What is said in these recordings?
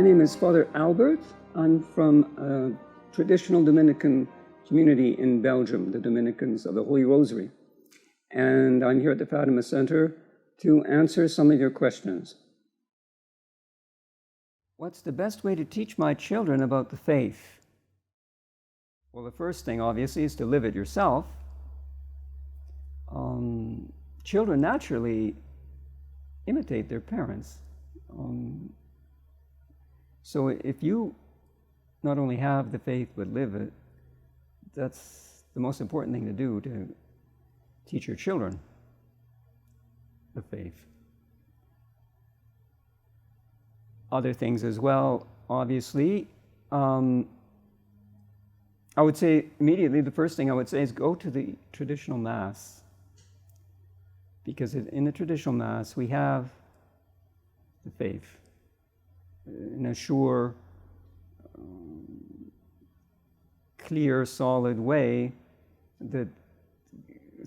My name is Father Albert. I'm from a traditional Dominican community in Belgium, the Dominicans of the Holy Rosary. And I'm here at the Fatima Center to answer some of your questions. What's the best way to teach my children about the faith? Well, the first thing, obviously, is to live it yourself. Children naturally imitate their parents. So if you not only have the faith but live it, that's the most important thing to do, to teach your children the faith. Other things as well, obviously. I would say immediately, the first thing I would say is go to the traditional Mass. Because in the traditional Mass, we have the faith in a sure, clear, solid way that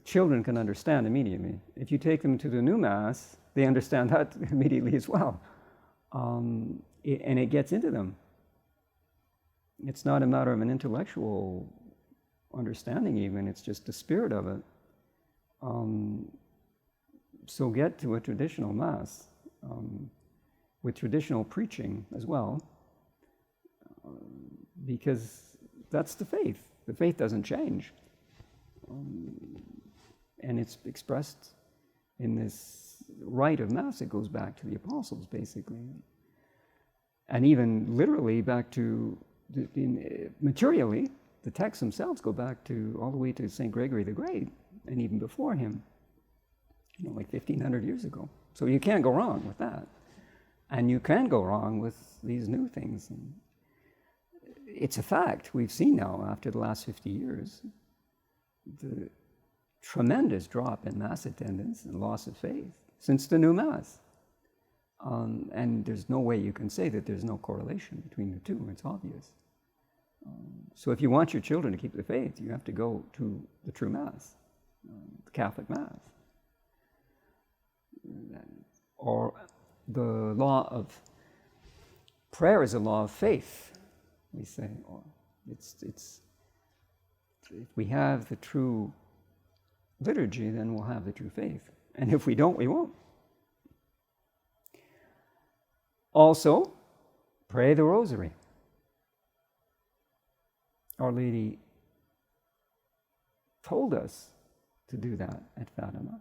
children can understand immediately. If you take them to the new Mass, they understand that immediately as well. And it gets into them. It's not a matter of an intellectual understanding even, it's just the spirit of it. So get to a traditional Mass with traditional preaching as well, because that's the faith. The faith doesn't change. And it's expressed in this rite of Mass. It goes back to the apostles, basically. And even literally back to, materially, the texts themselves go back to all the way to St. Gregory the Great, and even before him, like 1,500 years ago. So you can't go wrong with that. And you can go wrong with these new things. And it's a fact. We've seen now, after the last 50 years, the tremendous drop in Mass attendance and loss of faith since the new Mass. And there's no way you can say that there's no correlation between the two. It's obvious. So if you want your children to keep the faith, you have to go to the true Mass, the Catholic Mass. Or the law of prayer is a law of faith, we say. Or it's if we have the true liturgy, then we'll have the true faith. And if we don't, we won't. Also, pray the Rosary. Our Lady told us to do that at Fatima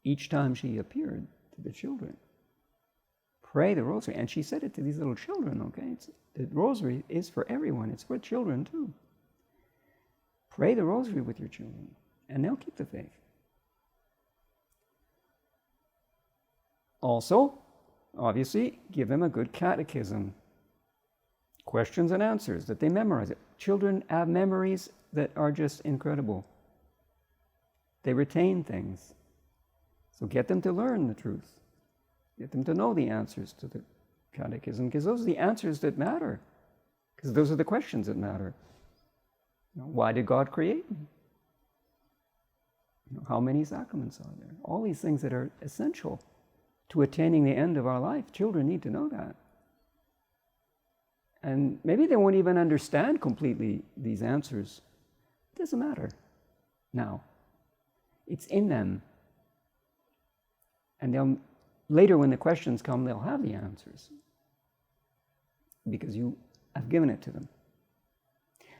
each time she appeared to the children. Pray the Rosary. And she said it to these little children, okay? The Rosary is for everyone. It's for children too. Pray the Rosary with your children, and they'll keep the faith. Also, obviously, give them a good catechism. Questions and answers, that they memorize it. Children have memories that are just incredible. They retain things. So get them to learn the truth. Get them to know the answers to the catechism, because those are the answers that matter. Because those are the questions that matter. Why did God create me? How many sacraments are there? All these things that are essential to attaining the end of our life. Children need to know that. And maybe they won't even understand completely these answers. It doesn't matter now. It's in them. And later when the questions come, they'll have the answers. Because you have given it to them.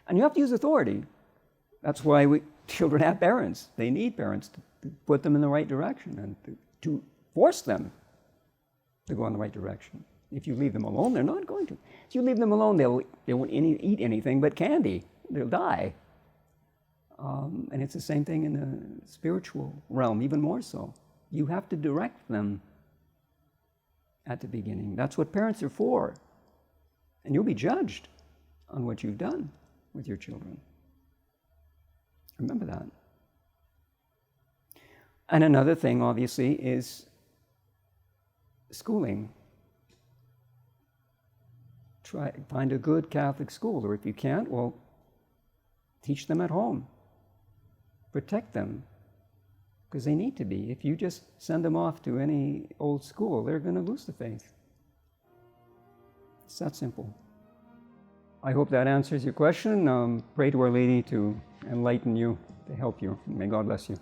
And you have to use authority. That's why children have parents. They need parents to put them in the right direction and to force them to go in the right direction. If you leave them alone, they're not going to. If you leave them alone, they won't eat anything but candy. They'll die. And it's the same thing in the spiritual realm, even more so. You have to direct them at the beginning. That's what parents are for. And you'll be judged on what you've done with your children. Remember that. And another thing, obviously, is schooling. Find a good Catholic school, or if you can't, well, teach them at home. Protect them, because they need to be. If you just send them off to any old school, they're going to lose the faith. It's that simple. I hope that answers your question. Pray to Our Lady to enlighten you, to help you. May God bless you.